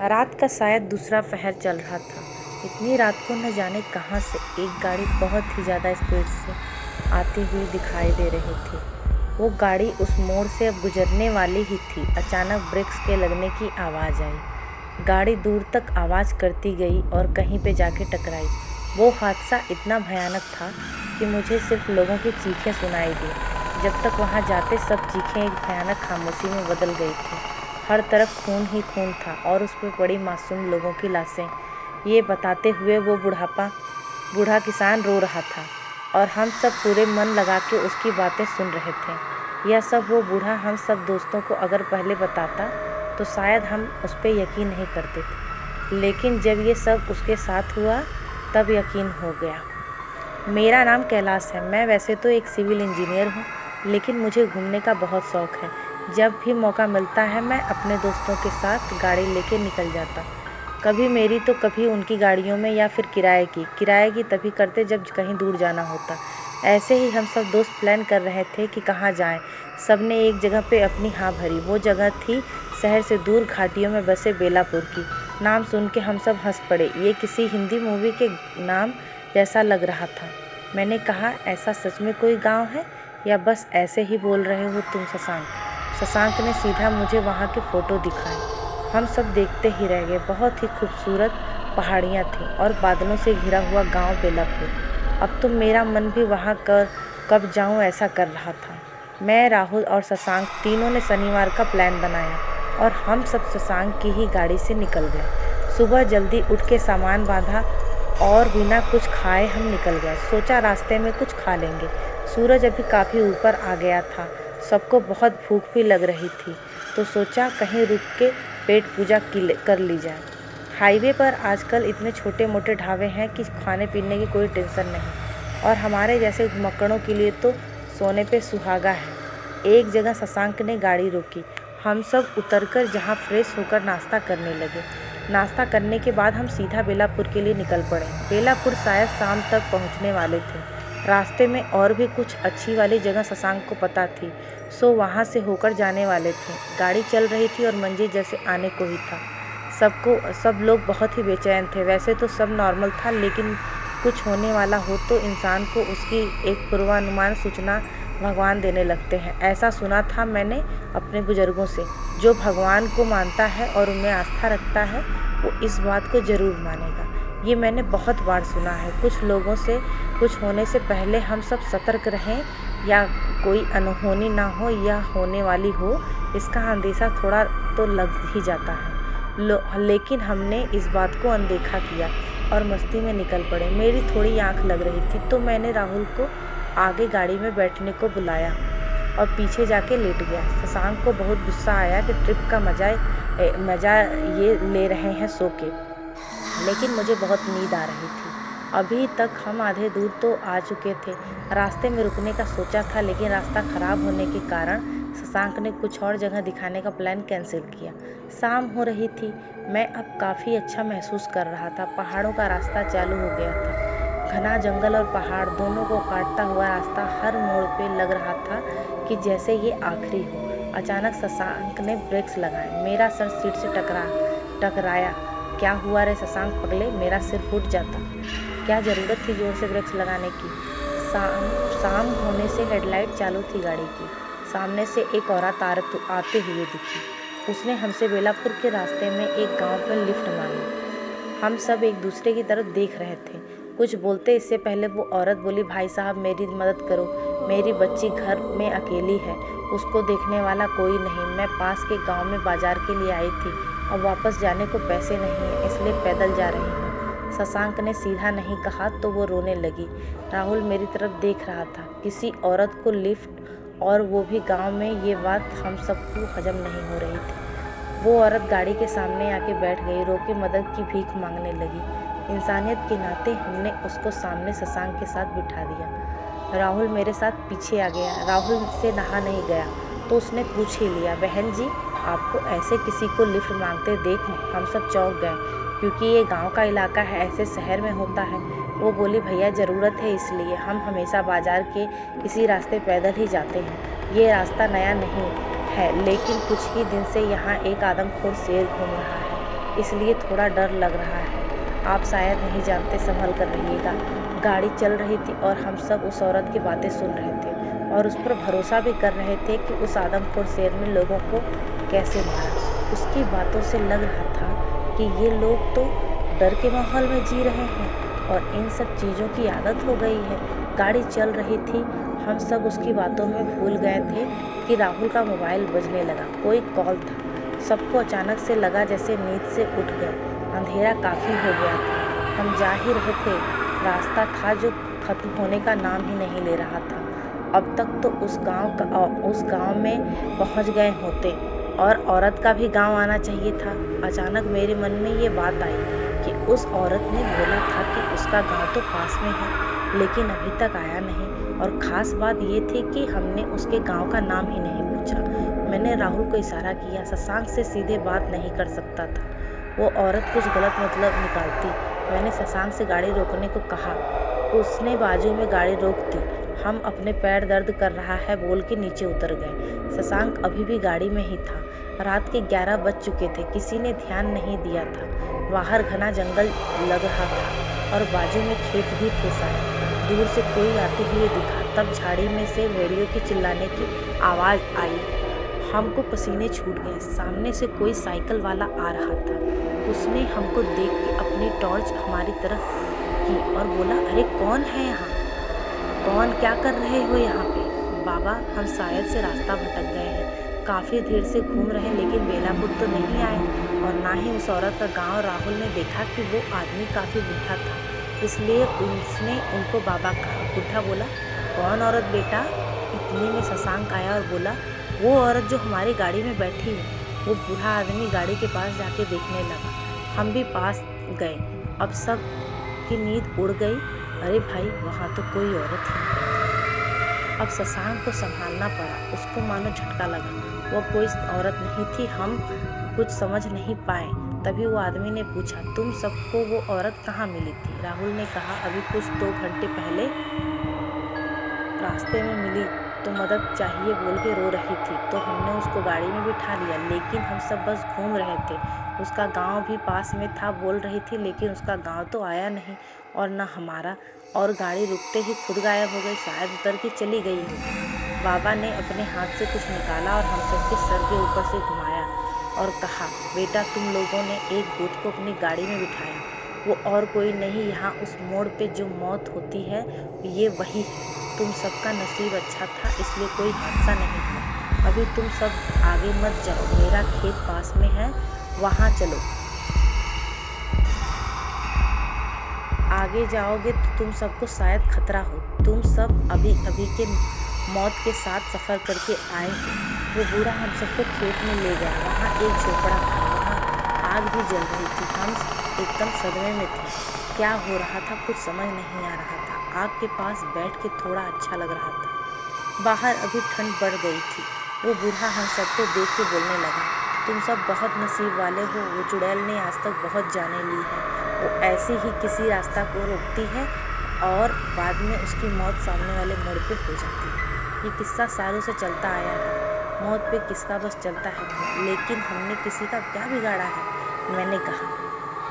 रात का शायद दूसरा पहर चल रहा था। इतनी रात को न जाने कहाँ से एक गाड़ी बहुत ही ज़्यादा स्पीड से आती हुई दिखाई दे रही थी। वो गाड़ी उस मोड़ से अब गुजरने वाली ही थी। अचानक ब्रेक्स के लगने की आवाज़ आई। गाड़ी दूर तक आवाज़ करती गई और कहीं पे जाके टकराई। वो हादसा इतना भयानक था कि मुझे सिर्फ लोगों की चीखें सुनाई दी। जब तक वहाँ जाते सब चीखें एक भयानक खामोशी में बदल गई थी। हर तरफ खून ही खून था और उस पर पड़ी मासूम लोगों की लाशें। ये बताते हुए वो बूढ़ा किसान रो रहा था और हम सब पूरे मन लगा के उसकी बातें सुन रहे थे। यह सब वो बूढ़ा हम सब दोस्तों को अगर पहले बताता तो शायद हम उस पर यकीन नहीं करते थे, लेकिन जब ये सब उसके साथ हुआ तब यकीन हो गया। मेरा नाम कैलाश है। मैं वैसे तो एक सिविल इंजीनियर हूँ, लेकिन मुझे घूमने का बहुत शौक़ है। जब भी मौका मिलता है मैं अपने दोस्तों के साथ गाड़ी लेके निकल जाता, कभी मेरी तो कभी उनकी गाड़ियों में या फिर किराए की तभी करते जब कहीं दूर जाना होता। ऐसे ही हम सब दोस्त प्लान कर रहे थे कि कहाँ जाएं। सब ने एक जगह पे अपनी हाँ भरी। वो जगह थी शहर से दूर घाटियों में बसे बेलापुर की। नाम सुन के हम सब हंस पड़े। ये किसी हिंदी मूवी के नाम जैसा लग रहा था। मैंने कहा, ऐसा सच में कोई गाँव है या बस ऐसे ही बोल रहे हो तुम शशांक? शशांक ने सीधा मुझे वहाँ के फ़ोटो दिखाए। हम सब देखते ही रह गए। बहुत ही खूबसूरत पहाड़ियाँ थीं और बादलों से घिरा हुआ गांव बेलापुर। अब तो मेरा मन भी वहाँ कब जाऊँ ऐसा कर रहा था। मैं, राहुल और शशांक तीनों ने शनिवार का प्लान बनाया और हम सब शशांक की ही गाड़ी से निकल गए। सुबह जल्दी उठ के सामान बांधा और बिना कुछ खाए हम निकल गए। सोचा रास्ते में कुछ खा लेंगे। सूरज अभी काफ़ी ऊपर आ गया था। सबको बहुत भूख भी लग रही थी, तो सोचा कहीं रुक के पेट पूजा कर ली जाए। हाईवे पर आजकल इतने छोटे मोटे ढाबे हैं कि खाने पीने की कोई टेंशन नहीं, और हमारे जैसे घुमक्कड़ों के लिए तो सोने पे सुहागा है। एक जगह शशांक ने गाड़ी रोकी। हम सब उतरकर जहाँ फ्रेश होकर नाश्ता करने लगे। नाश्ता करने के बाद हम सीधा बेलापुर के लिए निकल पड़े। बेलापुर शायद शाम तक पहुँचने वाले थे। रास्ते में और भी कुछ अच्छी वाली जगह शशांक को पता थी, सो वहाँ से होकर जाने वाले थे। गाड़ी चल रही थी और मंजिल जैसे आने को ही था। सब लोग बहुत ही बेचैन थे। वैसे तो सब नॉर्मल था, लेकिन कुछ होने वाला हो तो इंसान को उसकी एक पूर्वानुमान सूचना भगवान देने लगते हैं। ऐसा सुना था मैंने अपने बुजुर्गों से। जो भगवान को मानता है और उनमें आस्था रखता है वो इस बात को ज़रूर मानेगा। ये मैंने बहुत बार सुना है। कुछ लोगों से कुछ होने से पहले हम सब सतर्क रहें, या कोई अनहोनी ना हो या होने वाली हो, इसका अंदेशा थोड़ा तो लग ही जाता है। लेकिन हमने इस बात को अनदेखा किया और मस्ती में निकल पड़े। मेरी थोड़ी आँख लग रही थी, तो मैंने राहुल को आगे गाड़ी में बैठने को बुलाया और पीछे जाके लेट गया। शशांक को बहुत गुस्सा आया कि ट्रिप का मज़ा ये ले रहे हैं सो के, लेकिन मुझे बहुत नींद आ रही थी। अभी तक हम आधे दूर तो आ चुके थे। रास्ते में रुकने का सोचा था, लेकिन रास्ता ख़राब होने के कारण शशांक ने कुछ और जगह दिखाने का प्लान कैंसिल किया। शाम हो रही थी। मैं अब काफ़ी अच्छा महसूस कर रहा था। पहाड़ों का रास्ता चालू हो गया था। घना जंगल और पहाड़ दोनों को काटता हुआ रास्ता हर मोड़ पे लग रहा था कि जैसे ये आखिरी हो। अचानक शशांक ने ब्रेक्स लगाए। मेरा सर सीट से टकराया। क्या हुआ रे शशांक पगले? मेरा सिर फूट जाता। क्या ज़रूरत थी जोर से ब्रेक्स लगाने की? शाम होने से हेडलाइट चालू थी गाड़ी की। सामने से एक औरत आते हुए दिखी। उसने हमसे बेलापुर के रास्ते में एक गांव पर लिफ्ट मांगी। हम सब एक दूसरे की तरफ देख रहे थे। कुछ बोलते इससे पहले वो औरत बोली, भाई साहब मेरी मदद करो, मेरी बच्ची घर में अकेली है, उसको देखने वाला कोई नहीं। मैं पास के गाँव में बाजार के लिए आई थी और वापस जाने को पैसे नहीं हैं, इसलिए पैदल जा रही हूँ। शशांक ने सीधा नहीं कहा तो वो रोने लगी। राहुल मेरी तरफ देख रहा था। किसी औरत को लिफ्ट, और वो भी गांव में, ये बात हम सबको हजम नहीं हो रही थी। वो औरत गाड़ी के सामने आके बैठ गई, रो के मदद की भीख मांगने लगी। इंसानियत के नाते हमने उसको सामने शशांक के साथ बिठा दिया। राहुल मेरे साथ पीछे आ गया। राहुल से नहा नहीं गया तो उसने पूछ ही लिया, बहन जी आपको ऐसे किसी को लिफ्ट मांगते देख हम सब चौंक गए, क्योंकि ये गांव का इलाका है, ऐसे शहर में होता है। वो बोली, भैया ज़रूरत है इसलिए। हम हमेशा बाजार के इसी रास्ते पैदल ही जाते हैं। ये रास्ता नया नहीं है, लेकिन कुछ ही दिन से यहाँ एक आदमखोर शेर घूम रहा है। इसलिए थोड़ा डर लग रहा है। आप शायद नहीं जानते, संभल कर रहिएगा। गाड़ी चल रही थी और हम सब उस औरत की बातें सुन रहे थे और उस पर भरोसा भी कर रहे थे कि उस आदमखोर शेर ने लोगों को कैसे मारा। उसकी बातों से लग रहा था कि ये लोग तो डर के माहौल में जी रहे हैं और इन सब चीज़ों की आदत हो गई है। गाड़ी चल रही थी, हम सब उसकी बातों में भूल गए थे कि राहुल का मोबाइल बजने लगा। कोई कॉल था। सबको अचानक से लगा जैसे नींद से उठ गए। अंधेरा काफ़ी हो गया था। हम जा ही रहे थे, रास्ता था जो खत्म होने का नाम ही नहीं ले रहा था। अब तक तो उस गांव में पहुंच गए होते और औरत का भी गांव आना चाहिए था। अचानक मेरे मन में ये बात आई कि उस औरत ने बोला था कि उसका गांव तो पास में है, लेकिन अभी तक आया नहीं। और ख़ास बात ये थी कि हमने उसके गांव का नाम ही नहीं पूछा। मैंने राहुल को इशारा किया। शशांक से सीधे बात नहीं कर सकता था, वो औरत कुछ गलत मतलब निकालती। मैंने शशांक से गाड़ी रोकने को कहा। उसने बाजू में गाड़ी रोक दी। हम अपने पैर दर्द कर रहा है बोल के नीचे उतर गए। शशांक अभी भी गाड़ी में ही था। रात के 11 बज चुके थे। किसी ने ध्यान नहीं दिया था। बाहर घना जंगल लग रहा था और बाजू में खेत भी थे सारे। दूर से कोई आते हुए दिखा। तब झाड़ी में से भेड़ियों के चिल्लाने की आवाज़ आई। हमको पसीने छूट गए। सामने से कोई साइकिल वाला आ रहा था। उसने हमको देख के अपनी टॉर्च हमारी तरफ की और बोला, अरे कौन है यहाँ? कौन, क्या कर रहे हो यहाँ पे? बाबा, हम शायद से रास्ता भटक गए हैं। काफ़ी देर से घूम रहे हैं लेकिन बेलापुर तो नहीं आए और ना ही उस औरत का गांव। राहुल ने देखा कि वो आदमी काफ़ी बूढ़ा था, इसलिए उसने उनको बाबा कहा। बूढ़ा बोला, कौन औरत बेटा? इतने में शशांक आया और बोला, वो औरत जो हमारी गाड़ी में बैठी है। वो बूढ़ा आदमी गाड़ी के पास जाके देखने लगा। हम भी पास गए। अब सब की नींद उड़ गई। अरे भाई, वहाँ तो कोई औरत ही नहीं। अब शशांक को संभालना पड़ा। उसको मानो झटका लगा। वो कोई औरत नहीं थी। हम कुछ समझ नहीं पाए। तभी वो आदमी ने पूछा, तुम सबको वो औरत कहाँ मिली थी? राहुल ने कहा, अभी कुछ 2 घंटे पहले रास्ते में मिली तो मदद चाहिए बोल के रो रही थी, तो हमने उसको गाड़ी में बिठा लिया। लेकिन हम सब बस घूम रहे थे। उसका गांव भी पास में था बोल रही थी, लेकिन उसका गांव तो आया नहीं और न हमारा। और गाड़ी रुकते ही खुद गायब हो गई। शायद उतर के चली गई हो। बाबा ने अपने हाथ से कुछ निकाला और हम सबके सर के ऊपर से घुमाया और कहा, बेटा, तुम लोगों ने एक भूत को अपनी गाड़ी में बिठाया। वो और कोई नहीं, यहाँ उस मोड़ पे जो मौत होती है ये वही है। तुम सबका नसीब अच्छा था, इसलिए कोई हादसा नहीं हुआ। अभी तुम सब आगे मत जाओ, मेरा खेत पास में है, वहाँ चलो। आगे जाओगे तो तुम सबको शायद खतरा हो। तुम सब अभी अभी के मौत के साथ सफ़र करके आए हो। वो बूढ़ा हम सबको खेत में ले गया। वहाँ एक झोपड़ा था, वहाँ आग भी जल रही थी। हम एकदम सदमे में थे। क्या हो रहा था कुछ समझ नहीं आ रहा था। आग के पास बैठ के थोड़ा अच्छा लग रहा था। बाहर अभी ठंड बढ़ गई थी। वो बूढ़ा हम सबको देख के बोलने लगा, तुम सब बहुत नसीब वाले हो। वो चुड़ैल ने आज तक बहुत जाने ली है। वो ऐसे ही किसी रास्ता को रोकती है और बाद में उसकी मौत सामने वाले मोड़ पे हो जाती है। ये किस्सा सालों से चलता आया है। मौत पे किसका बस चलता है, लेकिन हमने किसी का क्या बिगाड़ा है? मैंने कहा,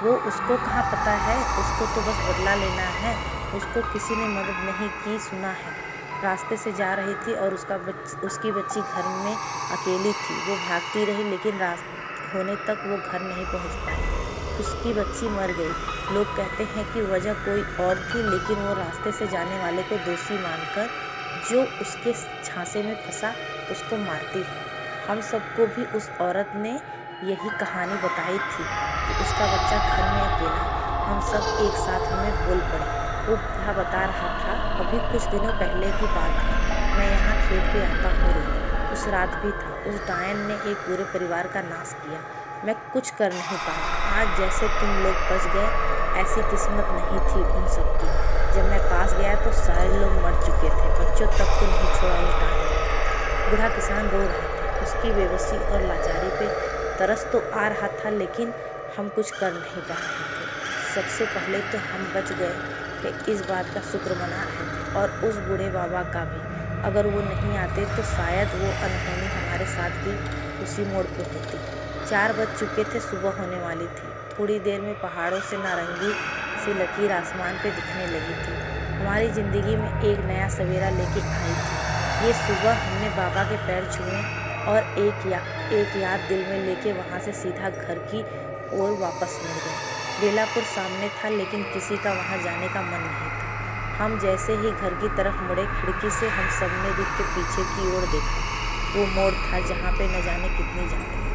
वो उसको कहाँ पता है, उसको तो बस बदला लेना है। उसको किसी ने मदद नहीं की, सुना है। रास्ते से जा रही थी और उसकी बच्ची घर में अकेली थी। वो भागती रही लेकिन रात होने तक वो घर नहीं पहुंच पाई। उसकी बच्ची मर गई। लोग कहते हैं कि वजह कोई और थी, लेकिन वो रास्ते से जाने वाले को दोषी मानकर जो उसके झांसे में फंसा उसको मारती है। हम सबको भी उस औरत ने यही कहानी बताई थी कि उसका बच्चा घर में अकेला। हम सब एक साथ में बोल पड़े। वो बूढ़ा बता रहा था, अभी कुछ दिनों पहले की बात है, मैं यहाँ खेत पे आता हूँ रोज। उस रात भी था। उस डायन ने एक पूरे परिवार का नाश किया। मैं कुछ कर नहीं पाया। आज जैसे तुम लोग बच गए, ऐसी किस्मत नहीं थी उन सबकी। जब मैं पास गया तो सारे लोग मर चुके थे। बच्चों तक को नहीं छोड़ा उस डायन ने। बूढ़ा किसान रो रहा था। उसकी बेबसी और लाचारी पे तरस तो आ रहा था, लेकिन हम कुछ कर नहीं पा रहे थे। सबसे पहले तो हम बच गए कि इस बात का शुक्र मना रहे थे, और उस बूढ़े बाबा का भी। अगर वो नहीं आते तो शायद वो अनहोनी हमारे साथ भी उसी मोड़ पे होती। 4 बज चुके थे, सुबह होने वाली थी। थोड़ी देर में पहाड़ों से नारंगी सी लकीर आसमान पे दिखने लगी थी। हमारी ज़िंदगी में एक नया सवेरा लेके आई थी। ये सुबह हमने बाबा के पैर छुए और एक याद दिल में लेके वहाँ से सीधा घर की ओर वापस मुड़ गए। बेलापुर सामने था, लेकिन किसी का वहाँ जाने का मन नहीं था। हम जैसे ही घर की तरफ मुड़े, खिड़की से हम सब ने रुक के पीछे की ओर देखा। वो मोड़ था जहाँ पे न जाने कितनी जाने